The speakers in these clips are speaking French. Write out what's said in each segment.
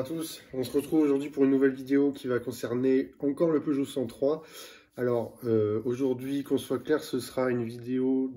à tous, on se retrouve aujourd'hui pour une nouvelle vidéo qui va concerner encore le Peugeot 103. Alors aujourd'hui, qu'on soit clair, ce sera une vidéo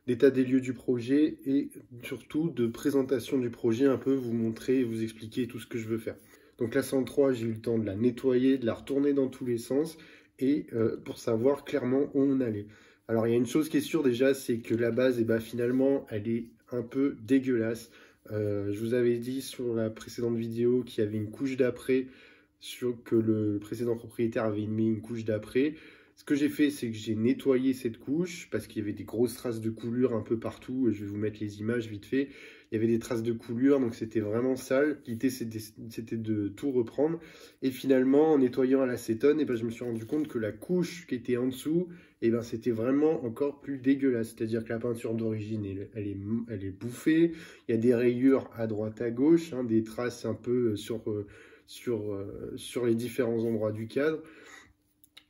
d'état des lieux du projet et surtout de présentation du projet, un peu vous montrer et vous expliquer tout ce que je veux faire. Donc la 103, j'ai eu le temps de la nettoyer, de la retourner dans tous les sens et pour savoir clairement où on allait. Alors il y a une chose qui est sûre déjà, c'est que la base, finalement, elle est un peu dégueulasse. Je vous avais dit sur la précédente vidéo qu'il y avait une couche d'après, que le précédent propriétaire avait mis une couche d'après. Ce que j'ai fait, c'est que j'ai nettoyé cette couche parce qu'il y avait des grosses traces de coulure un peu partout. Je vais vous mettre les images vite fait. Il y avait des traces de coulure, donc c'était vraiment sale. L'idée, c'était de tout reprendre. Et finalement, en nettoyant à l'acétone, je me suis rendu compte que la couche qui était en dessous, c'était vraiment encore plus dégueulasse. C'est-à-dire que la peinture d'origine, elle est bouffée. Il y a des rayures à droite, à gauche, hein, des traces un peu sur les différents endroits du cadre.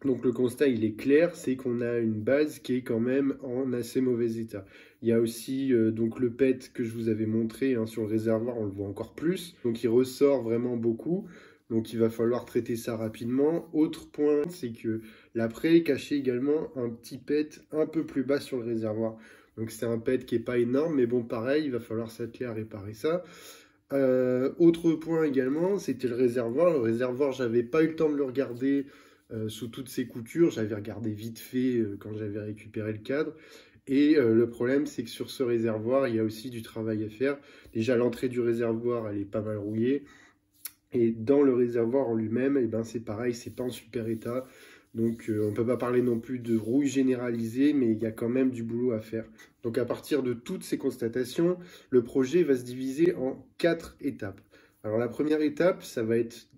Donc le constat, il est clair, c'est qu'on a une base qui est quand même en assez mauvais état. Il y a aussi donc le PET que je vous avais montré, hein, sur le réservoir, on le voit encore plus. Donc il ressort vraiment beaucoup. Donc il va falloir traiter ça rapidement. Autre point, c'est que l'après cachait également un petit PET un peu plus bas sur le réservoir. Donc c'est un PET qui n'est pas énorme, mais bon, pareil, il va falloir s'atteler à réparer ça. Autre point également, c'était le réservoir. Le réservoir, j'avais pas eu le temps de le regarder sous toutes ses coutures. J'avais regardé vite fait quand j'avais récupéré le cadre. Et le problème, c'est que sur ce réservoir, il y a aussi du travail à faire. Déjà, l'entrée du réservoir, elle est pas mal rouillée. Et dans le réservoir en lui-même, c'est pareil, c'est pas en super état. Donc on ne peut pas parler non plus de rouille généralisée, mais il y a quand même du boulot à faire. Donc à partir de toutes ces constatations, le projet va se diviser en 4 étapes. Alors la première étape, ça va être,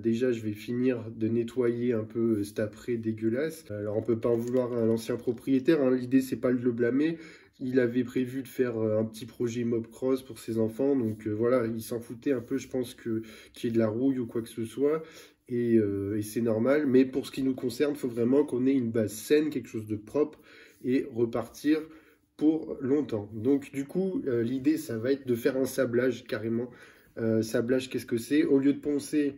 déjà je vais finir de nettoyer un peu cet après dégueulasse. Alors on ne peut pas en vouloir à l'ancien propriétaire, hein. L'idée c'est pas de le blâmer. Il avait prévu de faire un petit projet mobcross pour ses enfants, donc voilà, il s'en foutait un peu, je pense, qu'il y ait de la rouille ou quoi que ce soit. Et c'est normal, mais pour ce qui nous concerne, il faut vraiment qu'on ait une base saine, quelque chose de propre, et repartir pour longtemps. Donc du coup, l'idée, ça va être de faire un sablage carrément. Sablage, qu'est-ce que c'est? Au lieu de poncer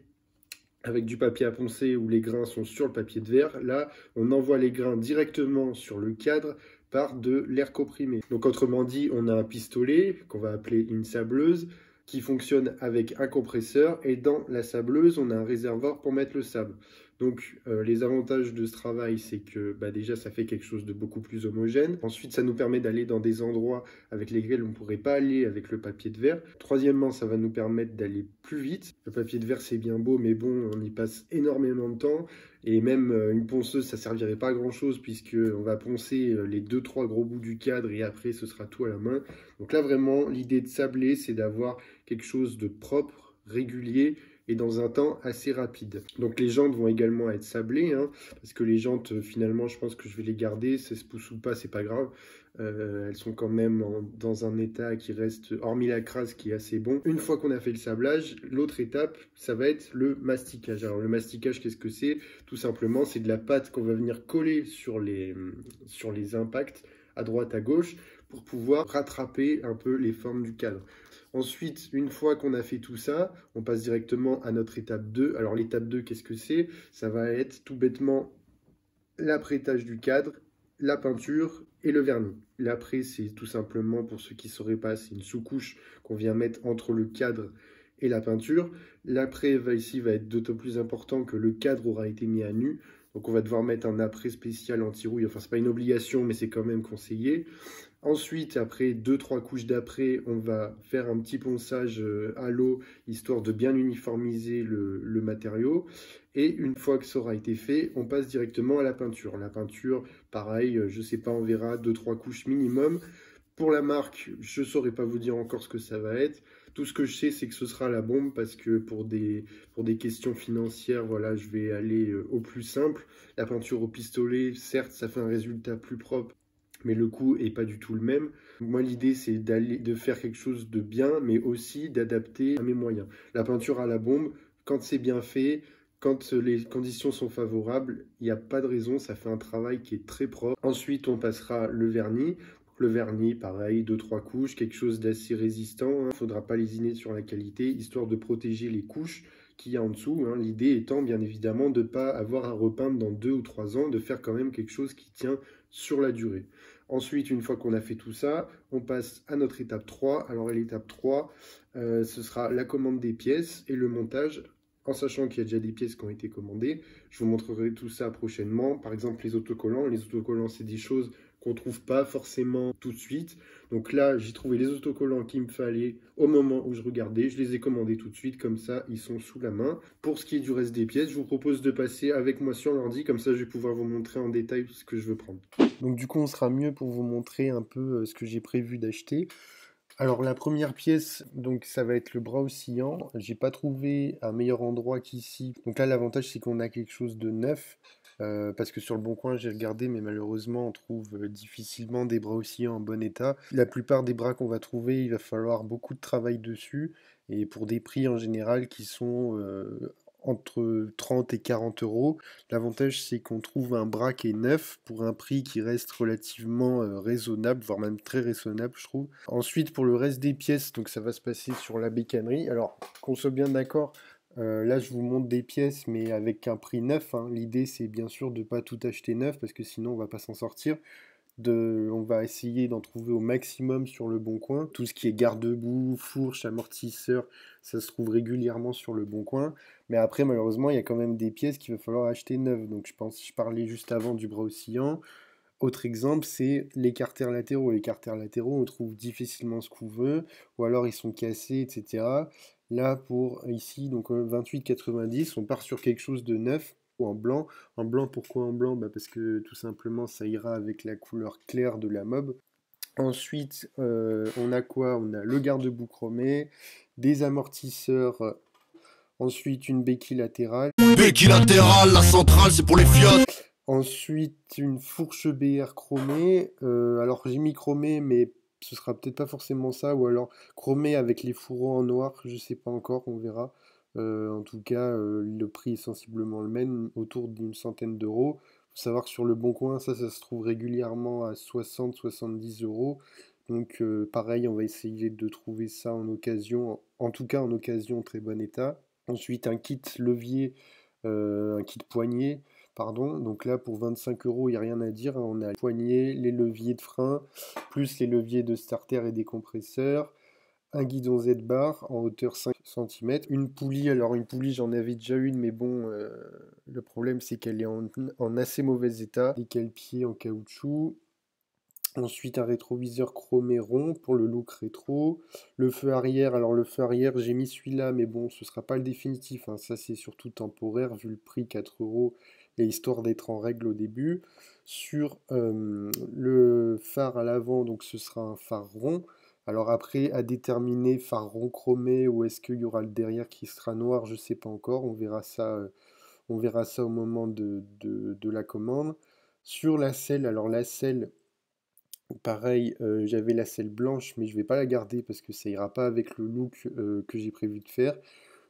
avec du papier à poncer où les grains sont sur le papier de verre, là, on envoie les grains directement sur le cadre par de l'air comprimé. Donc autrement dit, on a un pistolet qu'on va appeler une sableuse, qui fonctionne avec un compresseur, et dans la sableuse, on a un réservoir pour mettre le sable. Donc les avantages de ce travail, c'est que déjà ça fait quelque chose de beaucoup plus homogène. Ensuite, ça nous permet d'aller dans des endroits avec lesquels on ne pourrait pas aller avec le papier de verre. Troisièmement, ça va nous permettre d'aller plus vite. Le papier de verre, c'est bien beau, mais bon, on y passe énormément de temps. Et même une ponceuse, ça servirait pas à grand chose, puisqu'on va poncer les 2-3 gros bouts du cadre et après ce sera tout à la main. Donc là vraiment, l'idée de sabler, c'est d'avoir quelque chose de propre, régulier et dans un temps assez rapide. Donc les jantes vont également être sablées, hein, parce que les jantes, finalement, je pense que je vais les garder, 16 pouces ou pas, c'est pas grave. Elles sont quand même dans un état qui reste, hormis la crasse, qui est assez bon. Une fois qu'on a fait le sablage, l'autre étape, ça va être le masticage. Alors le masticage, qu'est-ce que c'est? Tout simplement, c'est de la pâte qu'on va venir coller sur les impacts à droite, à gauche, pour pouvoir rattraper un peu les formes du cadre. Ensuite, une fois qu'on a fait tout ça, on passe directement à notre étape 2. Alors l'étape 2, qu'est-ce que c'est? Ça va être tout bêtement l'apprêtage du cadre, la peinture et le vernis. L'après, c'est tout simplement, pour ceux qui ne sauraient pas, c'est une sous-couche qu'on vient mettre entre le cadre et la peinture. L'après ici va être d'autant plus important que le cadre aura été mis à nu. Donc on va devoir mettre un après spécial anti-rouille. Enfin, ce n'est pas une obligation, mais c'est quand même conseillé. Ensuite, après 2-3 couches d'après, on va faire un petit ponçage à l'eau, histoire de bien uniformiser le matériau. Et une fois que ça aura été fait, on passe directement à la peinture. La peinture, pareil, je ne sais pas, on verra 2-3 couches minimum. Pour la marque, je ne saurais pas vous dire encore ce que ça va être. Tout ce que je sais, c'est que ce sera la bombe, parce que pour des questions financières, voilà, je vais aller au plus simple. La peinture au pistolet, certes, ça fait un résultat plus propre, mais le coût n'est pas du tout le même. Moi, l'idée, c'est de faire quelque chose de bien, mais aussi d'adapter à mes moyens. La peinture à la bombe, quand c'est bien fait, quand les conditions sont favorables, il n'y a pas de raison, ça fait un travail qui est très propre. Ensuite, on passera le vernis. Le vernis, pareil, 2-3 couches, quelque chose d'assez résistant. Il ne faudra pas lésiner sur la qualité, histoire de protéger les couches qu'il y a en dessous. L'idée étant bien évidemment de ne pas avoir à repeindre dans 2 ou 3 ans, de faire quand même quelque chose qui tient sur la durée. Ensuite, une fois qu'on a fait tout ça, on passe à notre étape 3. Alors l'étape 3, ce sera la commande des pièces et le montage, en sachant qu'il y a déjà des pièces qui ont été commandées. Je vous montrerai tout ça prochainement. Par exemple, les autocollants. Les autocollants, c'est des choses qu'on ne trouve pas forcément tout de suite. Donc là, j'ai trouvé les autocollants qu'il me fallait au moment où je regardais. Je les ai commandés tout de suite, comme ça, ils sont sous la main. Pour ce qui est du reste des pièces, je vous propose de passer avec moi sur l'ordi, comme ça, je vais pouvoir vous montrer en détail ce que je veux prendre. Donc du coup, on sera mieux pour vous montrer un peu ce que j'ai prévu d'acheter. Alors la première pièce, donc ça va être le bras oscillant. J'ai pas trouvé un meilleur endroit qu'ici. Donc là l'avantage c'est qu'on a quelque chose de neuf. Parce que sur le Bon Coin j'ai regardé mais malheureusement on trouve difficilement des bras oscillants en bon état. La plupart des bras qu'on va trouver il va falloir beaucoup de travail dessus. Et pour des prix en général qui sont entre 30 et 40 euros. L'avantage, c'est qu'on trouve un bras qui est neuf pour un prix qui reste relativement raisonnable, voire même très raisonnable, je trouve. Ensuite, pour le reste des pièces, donc ça va se passer sur la bécannerie. Alors, qu'on soit bien d'accord, là, je vous montre des pièces, mais avec un prix neuf. L'idée, c'est bien sûr de ne pas tout acheter neuf, parce que sinon, on va pas s'en sortir. On va essayer d'en trouver au maximum sur le Bon Coin. Tout ce qui est garde-boue, fourche, amortisseur, ça se trouve régulièrement sur le Bon Coin. Mais après, malheureusement, il y a quand même des pièces qu'il va falloir acheter neuves. Donc je parlais juste avant du bras oscillant. Autre exemple, c'est les carters latéraux. Les carters latéraux, on trouve difficilement ce qu'on veut, ou alors ils sont cassés, etc. Là, pour ici, donc 28,90, on part sur quelque chose de neuf ou en blanc. En blanc, pourquoi en blanc? Parce que tout simplement, ça ira avec la couleur claire de la mob. Ensuite, on a quoi? On a le garde-boue chromé, des amortisseurs, ensuite une béquille latérale. Béquille latérale, la centrale, c'est pour les fiottes. Ensuite, une fourche BR chromée. Alors, j'ai mis chromée, mais ce sera peut-être pas forcément ça. Ou alors chromée avec les fourreaux en noir. Je sais pas encore, on verra. En tout cas, le prix est sensiblement le même, autour d'une centaine d'euros. Faut savoir que sur le Bon Coin, ça se trouve régulièrement à 60-70 euros. Donc, pareil, on va essayer de trouver ça en occasion. En tout cas, en occasion, très bon état. Ensuite, un kit levier, un kit poignet. Pardon, donc là pour 25 euros, il n'y a rien à dire. On a les poignées, les leviers de frein, plus les leviers de starter et des compresseurs, un guidon Z-bar en hauteur 5 cm, une poulie. Alors une poulie, j'en avais déjà une, mais bon, le problème c'est qu'elle est en assez mauvais état. Des cale-pieds en caoutchouc. Ensuite, un rétroviseur chromé rond pour le look rétro. Le feu arrière, alors le feu arrière, j'ai mis celui-là, mais bon, ce sera pas le définitif. Ça, c'est surtout temporaire, vu le prix 4 euros, et histoire d'être en règle au début. Sur le phare à l'avant, donc ce sera un phare rond. Alors après, à déterminer, phare rond chromé, ou est-ce qu'il y aura le derrière qui sera noir, je sais pas encore. On verra ça au moment de la commande. Sur la selle, alors la selle. Pareil, j'avais la selle blanche, mais je vais pas la garder parce que ça ira pas avec le look que j'ai prévu de faire.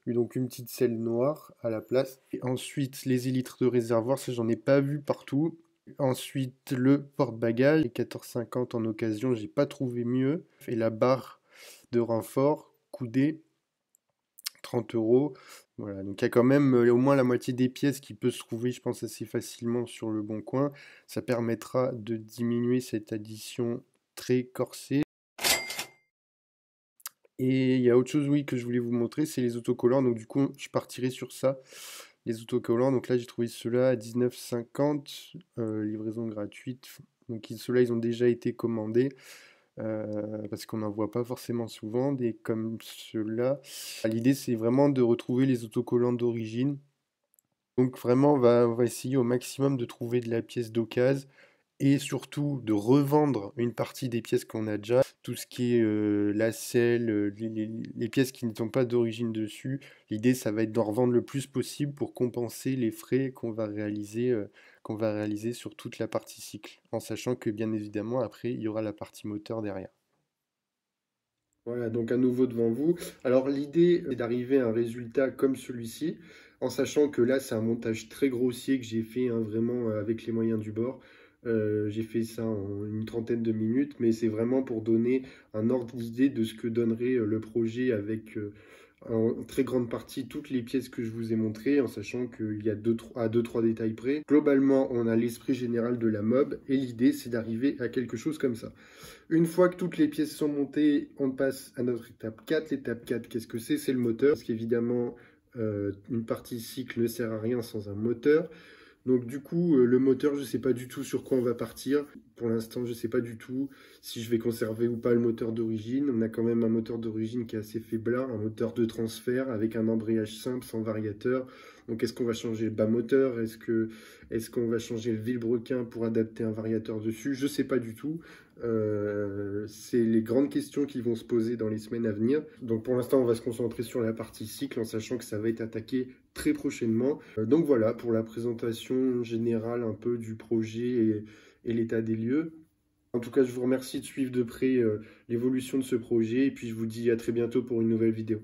Donc une petite selle noire à la place. Et ensuite, les élytres de réservoir, ça j'en ai pas vu partout. Ensuite, le porte-bagages, 14,50 en occasion, j'ai pas trouvé mieux. Et la barre de renfort, coudée, 30 euros. Voilà, donc il y a quand même au moins la moitié des pièces qui peut se trouver, je pense, assez facilement sur le Bon Coin. Ça permettra de diminuer cette addition très corsée. Et il y a autre chose, oui, que je voulais vous montrer, c'est les autocollants. Donc du coup, je partirai sur ça. Les autocollants, donc là j'ai trouvé ceux-là à 19,50, livraison gratuite. Donc ceux-là, ils ont déjà été commandés. Parce qu'on n'en voit pas forcément souvent des comme ceux-là. L'idée c'est vraiment de retrouver les autocollants d'origine. Donc vraiment on va essayer au maximum de trouver de la pièce d'occasion et surtout de revendre une partie des pièces qu'on a déjà. Tout ce qui est la selle, les pièces qui ne sont pas d'origine dessus. L'idée ça va être d'en revendre le plus possible pour compenser les frais qu'on va réaliser sur toute la partie cycle. En sachant que bien évidemment après il y aura la partie moteur derrière. Voilà, donc à nouveau devant vous. Alors l'idée est d'arriver à un résultat comme celui-ci, en sachant que là c'est un montage très grossier que j'ai fait vraiment avec les moyens du bord. J'ai fait ça en une trentaine de minutes, mais c'est vraiment pour donner un ordre d'idée de ce que donnerait le projet avec en très grande partie toutes les pièces que je vous ai montrées, en sachant qu'il y a 2-3 détails près. Globalement, on a l'esprit général de la mob, et l'idée, c'est d'arriver à quelque chose comme ça. Une fois que toutes les pièces sont montées, on passe à notre étape 4. L'étape 4, qu'est-ce que c'est? C'est le moteur, parce qu'évidemment, une partie cycle ne sert à rien sans un moteur. Donc du coup, le moteur, je ne sais pas du tout sur quoi on va partir. Pour l'instant, je ne sais pas du tout si je vais conserver ou pas le moteur d'origine. On a quand même un moteur d'origine qui est assez faiblard, un moteur de transfert avec un embrayage simple, sans variateur. Donc est-ce qu'on va changer le bas moteur? Est-ce qu'on va changer le vilebrequin pour adapter un variateur dessus? Je ne sais pas du tout. C'est les grandes questions qui vont se poser dans les semaines à venir. Donc pour l'instant, on va se concentrer sur la partie cycle en sachant que ça va être attaqué très prochainement. Donc voilà pour la présentation générale un peu du projet et l'état des lieux. En tout cas, je vous remercie de suivre de près l'évolution de ce projet et puis je vous dis à très bientôt pour une nouvelle vidéo.